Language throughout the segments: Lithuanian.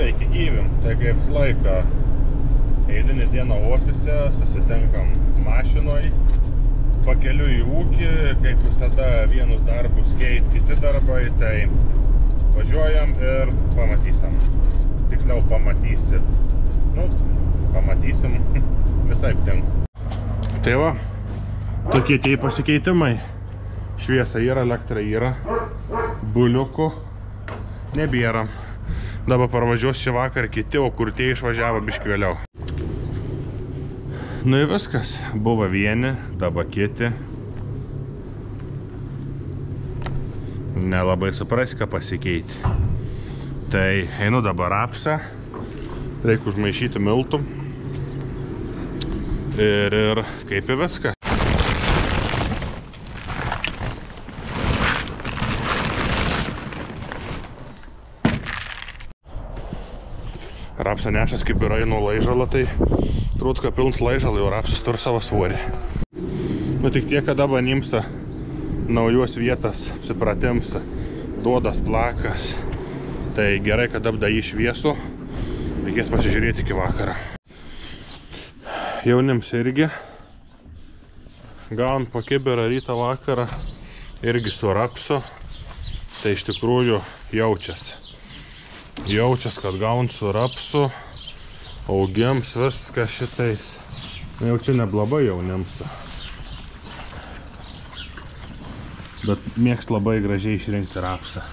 Sveiki gyvim, tai kaip visą laiką eilinį dieną ofise, susitinkam mašinoj, pakeliu į ūkį, kaip visada vienus darbus keit kiti darbai, tai važiuojam ir pamatysim. Tiksliau pamatysit. Nu, pamatysim, visaip tink. Tai va, tokie tie pasikeitimai. Šviesa yra, elektra yra, buliukų nebėra. Dabar parvažiuos šį vakar kiti, o kur tie išvažiavo biškį vėliau. Nu ir viskas. Buvo vieni, dabar kiti. Nelabai supras, ką pasikeiti. Tai einu dabar rapsą. Reikia užmaišyti miltų. Ir kaip ir viskas. Rapsą nešas kaip yra nuo laižalo, tai turbūt, kad pilns laižalą, jau rapsas turi savo svorį. Nu tik tiek, kad dabar nimsa naujos vietas, apsipratims, duodas plakas. Tai gerai, kad dabar jį šviesu, reikės pasižiūrėti iki vakarą. Jaunims irgi gaun po kibirą rytą vakarą, irgi su rapsu, tai iš tikrųjų jaučiasi. Jaučias, kad gaun su rapsu, augiams viskas šitais. Jau čia neblabai jaunims. Bet mėgst labai gražiai išrinkti rapsą.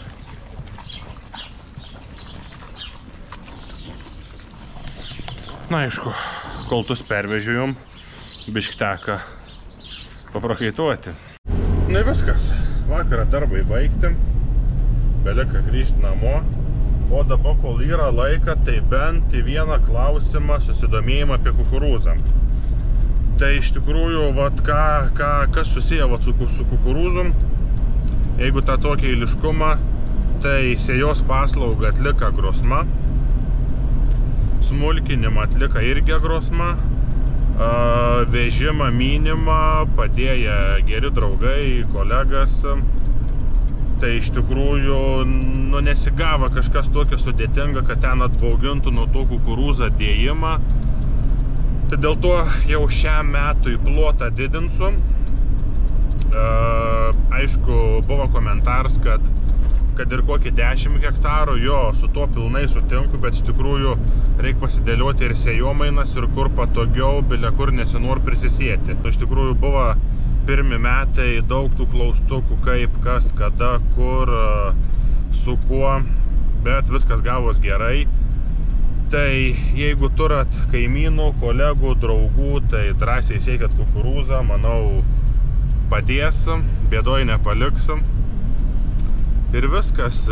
Na aišku, koltus pervežiu jum, bišk teka paprakaituoti. Na ir viskas, vakarą darbai baigti, belika grįžti namo. O dabar, kol yra laika, tai bent į vieną klausimą susidomėjimą apie kukurūzą. Tai iš tikrųjų, vat, kas susiję vat, su kukurūzum, jeigu tą tokį eiliškumą, tai sėjos paslaugą atlika Agrosma, smulkinimą atlika irgi Agrosma, vežimą, mynimą padėję geri draugai, kolegas. Tai iš tikrųjų nesigavo kažkas tokio sudėtinga, kad ten atbaugintų nuo to kukurūzą dėjimą. Tai dėl to jau šiam metui plotą didinsiu. Aišku, buvo komentars, kad ir kokį 10 hektarų, jo, su tuo pilnai sutinku, bet iš tikrųjų reikia pasidėlioti ir sėjomainas, ir kur patogiau, bile kur nesinori prisisėti. Iš tikrųjų buvo pirmi metai, daug tų klaustukų, kaip, kas, kada, kur, su kuo, bet viskas gavos gerai. Tai jeigu turat kaimynų, kolegų, draugų, tai drąsiai sėkit kukurūzą, manau, padės, bėdoj nepaliksim. Ir viskas,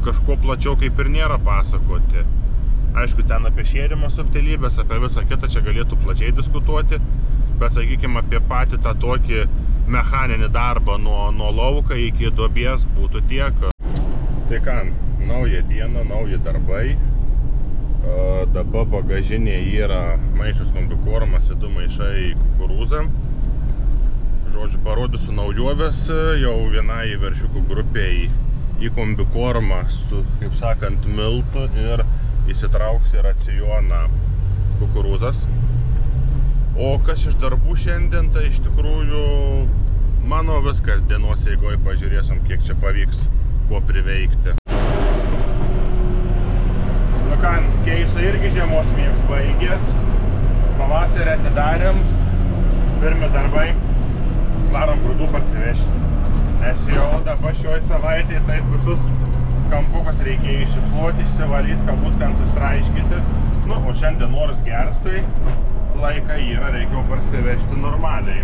kažko plačiau kaip ir nėra pasakoti. Aišku, ten apie šėrimo subtilybės, apie visą kitą čia galėtų plačiai diskutuoti, bet sakykime apie patį tą tokį mechaninį darbą nuo lauką iki duobės būtų tiek. Tai ką, nauja diena, nauji darbai. Dabar bagažinė yra maišas kombikormas, 2 maišai kukurūzą. Žodžiu, parodysiu naujovės, jau vienai veršiukų grupiai į kombikormą su, kaip sakant, miltų ir įsitrauks į racioną kukurūzas. O kas iš darbų šiandien, tai iš tikrųjų mano viskas dienos eigoj, pažiūrėsim, kiek čia pavyks kuo priveikti. Nu ką, keisą irgi žiemos mėgs baigės. Pavasarį atidarėms, pirmi darbai, varom grūdų parsivežti. Nes jau dabar šioj savaitėje taip visus kampukas reikėjo iššluoti, išsivalyti, kad būt ten sustraiškyti. Nu, o šiandien noras geras, tai laiką yra, reikėjo parsivežti normaliai.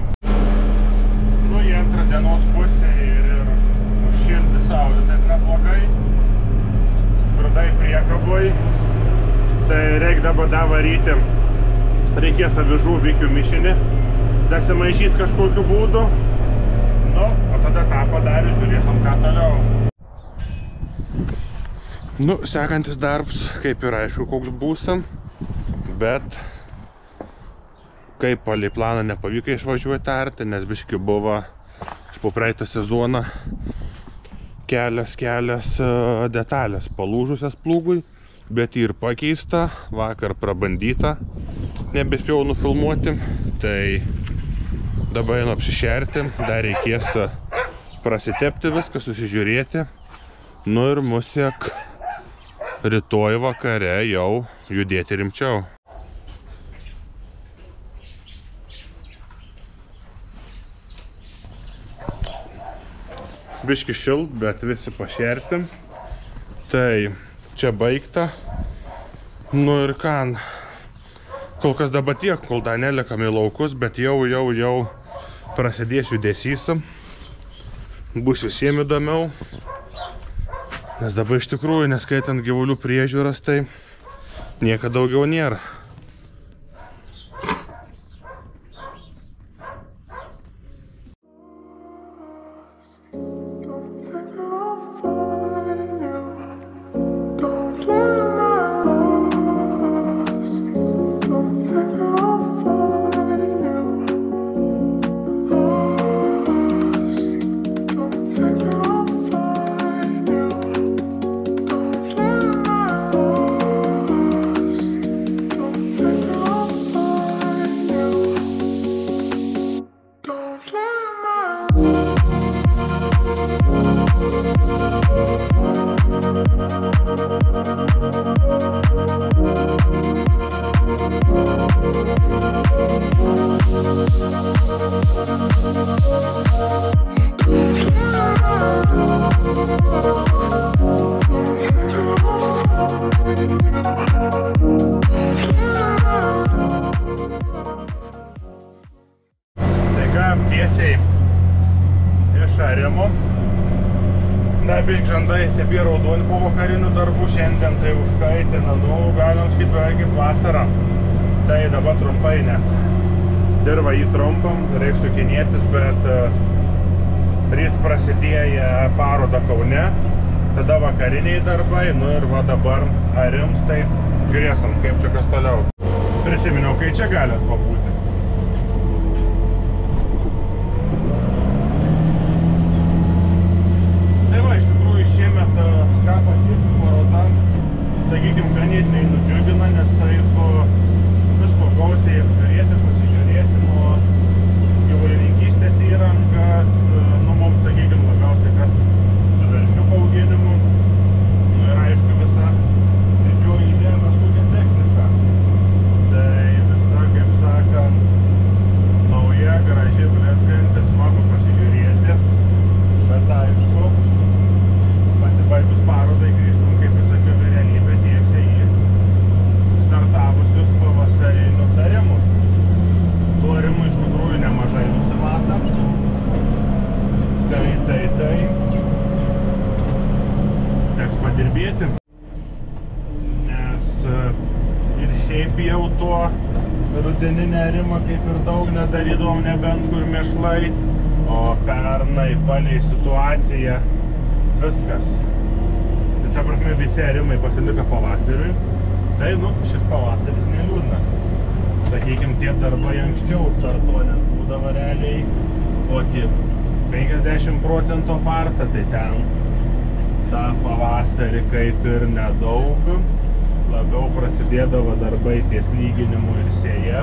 Nu, į antrą dienos pusę ir užšilti saulę, taip neblogai. Grūdai priekaboj. Tai reikia dabar varyti. Reikės avižų vikių mišinį, dasimaišyti kažkokiu būdu. Nu, o tada tą padarius, žiūrėsim, ką toliau. Nu, sekantis darbs, kaip ir aišku, koks būsim, bet kaip palei planą nepavyko išvažiuoti arti, nes biški buvo po praeitą sezoną kelias detalės palūžusias plūgui, bet ir pakeista, vakar prabandyta, nebespėjau nufilmuoti, tai dabar einu apsišerti, dar reikės prasitepti viską, susižiūrėti, nu ir musiek rytoj vakare jau judėti rimčiau. Biški šilt, bet visi pašerti. Tai čia baigta. Nu ir ką, kol kas dabar tiek, kol dar nelikam į laukus, bet jau prasidės judesys. Bus visiems įdomiau. Nes dabar iš tikrųjų, neskaitant gyvulių priežiūros, tai nieko daugiau nėra. Tiesiai iš Arimo. Dabilk žandai tebė raudoni po vakarinių darbų šiandien, tai užkaitina, nu, galim sakyti beveik kaip vasarą. Tai dabar trumpai, nes dirva jį trumpam, reiks sukinėtis, bet ryt prasidėję parodą Kaune, tada vakariniai darbai, nu ir va dabar Arims, tai žiūrėsim, kaip čia kas toliau. Prisiminiau, kai čia galit pabūti. Šiemet, ką pasieksim paroda, sakykim, ganėtinai nudžiugina, nes taip visko gausiai apžiūrėti, pasižiūrėti nuo gyvulininkystės įrangas, nu mums, sakykim, labiausiai kas su veršiukų auginimu, nu ir aišku visa didžioji žemės ūkio technika. Tai visa, kaip sakant, nauja, graži, blizganti, smagu pasižiūrėti, bet aišku, pasibaigus parodai grįžtum, kaip visokių realybė, tiesiai į startavusius pavasarinius Arimus. Tų Arimų iš tikrųjų nemažai nusimata. Tai. Teks padirbėti. Nes ir šiaip jau tuo rudeninę Arimą kaip ir daug nedarydavom, nebent kur mėšlai. O pernai palei situaciją viskas. Tai ta prasme visi Arimai pasilika pavasariui. Tai, nu, šis pavasaris neliūdnas. Sakykim, tie darbai anksčiau startuo, nes būdavo realiai kokį 50% partą, tai ten tą pavasarį kaip ir nedaug. Labiau prasidėdavo darbai ties lyginimu ir sėja.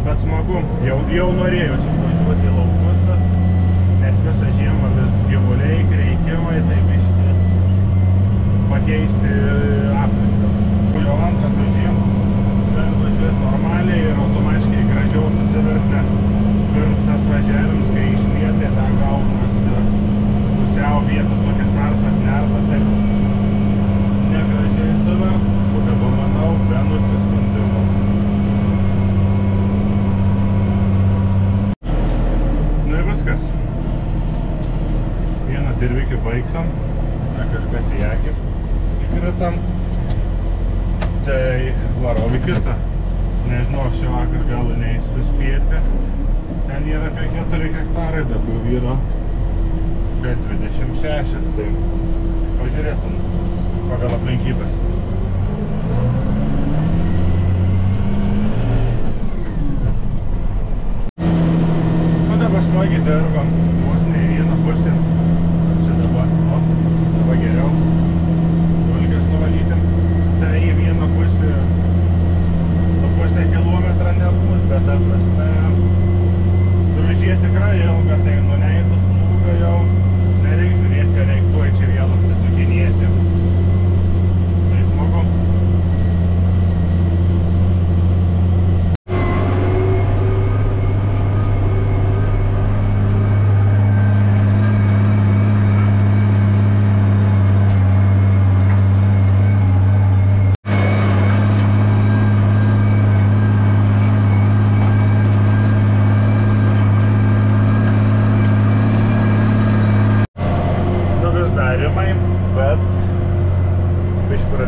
Bet smagu, jau norėjusi važiuoti į laukus, nes visą žiemą vis gyvuliai, kreikimai, tai biški pakeisti aplinką. Jau antrą tą žiemą gali važiuoti normaliai ir automatiškai gražiau susivirt, nes pirms tas važiavimas, kai išlietė, ten gaunas pusiau vietos tokias artas, nertas, taip negražiai suvirt, o dabar manau, be nusiskundimo. Nu ir viskas. Vieną dirvikį baigtam, čia kažkas į akį įkritam. Tai varau į kitą. Nežinau, šį vakar gal neįsuspėti. Ten yra apie 4 hektarai, dabar yra apie 26, tai pažiūrėsim pagal aplinkybės. Smagiai dirbam, vos ne į vieną pusę. Čia dabar geriau.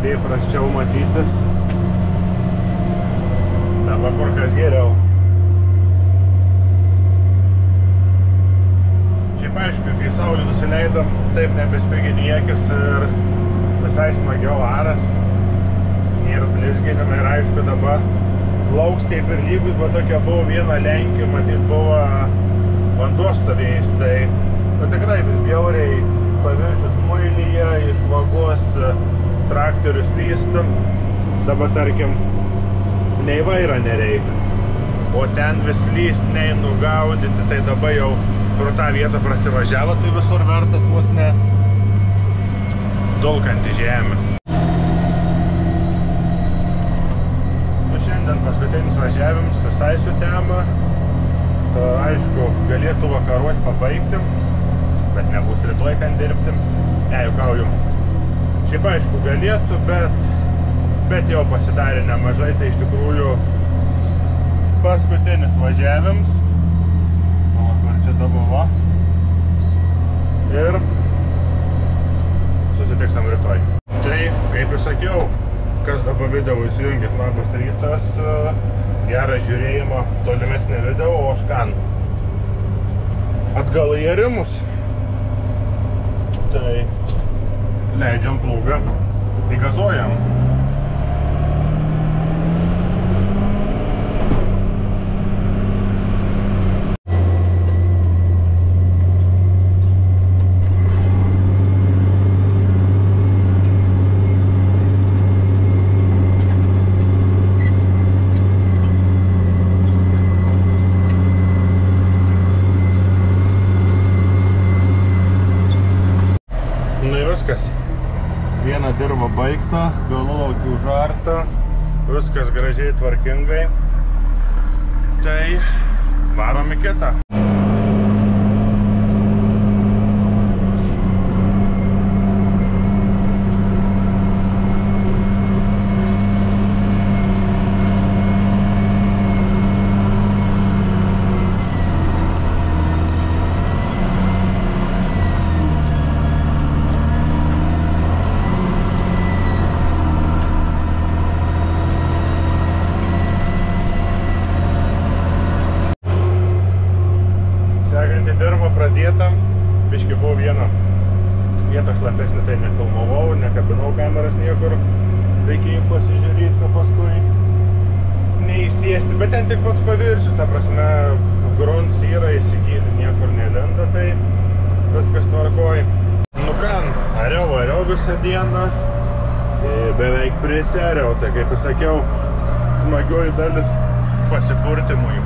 pradėjo prasčiau matytis. Dabar kur kas geriau. Šiaip aišku, kai saulė nusileido, taip nebespigini akis ir visai smagiau aras. Nėra blizginimai ir aišku dabar lauks kaip ir lygus, bet tokia buvo viena Lenkija, matyt buvo vanduo stovėjęs, tai tikrai vis bjauriai paviršius muilyje, iš vagos traktorius vystam, dabar tarkim nei vairo nereikia, o ten vis lyst, nei nugaudyti, tai dabar jau pro tą vietą prasivažiavo, tai visur vertas vos ne dulkanti žemė. Šiandien paskutinis važiavimas visai sutema. Aišku, galėtų vakaruoti pabaigti, bet nebus rytoj kan dirbti. Ne, juokauju. Šiaip aišku, galėtų, bet jau pasidarė nemažai, tai iš tikrųjų paskutinis važiavimas. O, kur čia dabar? Ir susitikstam rytoj. Tai, kaip ir sakiau, kas dabar video įsijungęs, labas rytas, gerą žiūrėjimą, tolimesnį video, o aš kan atgal į Arimus. Tai leidžiam plūgą, įgazuojam. Viena dirba baigta, galulaukį užarta, viskas gražiai tvarkingai, tai varom į kitą. Biški buvo viena vieta šlapesnė, tai nefilmavau, nekabinau kameras niekur, reikėjo pasižiūrėti, kad paskui neįsėsti, bet ten tik pats paviršius, ta prasme, grunts yra įsigyti, niekur nelenda, tai viskas tvarkoj. Nu ką, ariau visą dieną, beveik priseriau, tai kaip ir sakiau, smagioji dalis pasipurtimui.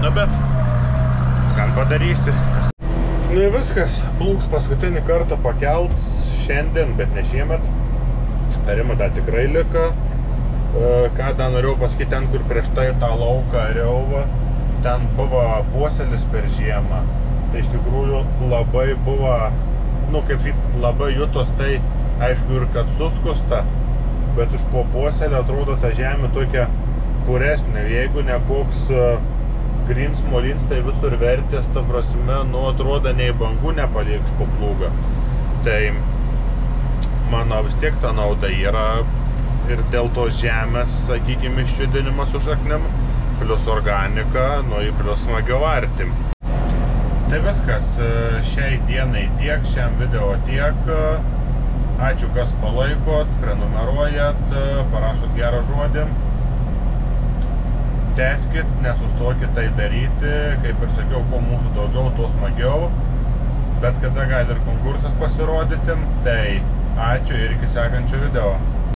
Nu bet, ką padarysi? Nu ir viskas, plūgs paskutinį kartą pakelts šiandien, bet ne šiemet. Arimo dar tikrai liko. Ką dar norėjau pasakyti, ten kur prieš tai tą lauką ariau, ten buvo puoselis per žiemą. Tai iš tikrųjų labai buvo, nu kaip labai jutos, tai aišku ir kad suskusta, bet iš po puoselio atrodo ta žemė tokia puresnė, jeigu ne koks grins molins, tai visur vertės, ta prasme, nu atrodo nei bangų nepalieks po plūgą. Tai mano vis tiek ta nauda yra ir dėl tos žemės, sakykime, išjudinimas su šaknim, plus organika, nu ir plus smagiau vartim. Tai viskas, šiai dienai tiek, šiam video tiek. Ačiū, kas palaikot, prenumeruojat, parašot gerą žodį. Tęskit, nesustokit tai daryti, kaip ir sakiau, kuo mūsų daugiau, tuo smagiau. Bet kada gali ir konkursas pasirodyti, tai ačiū ir iki sekančio video.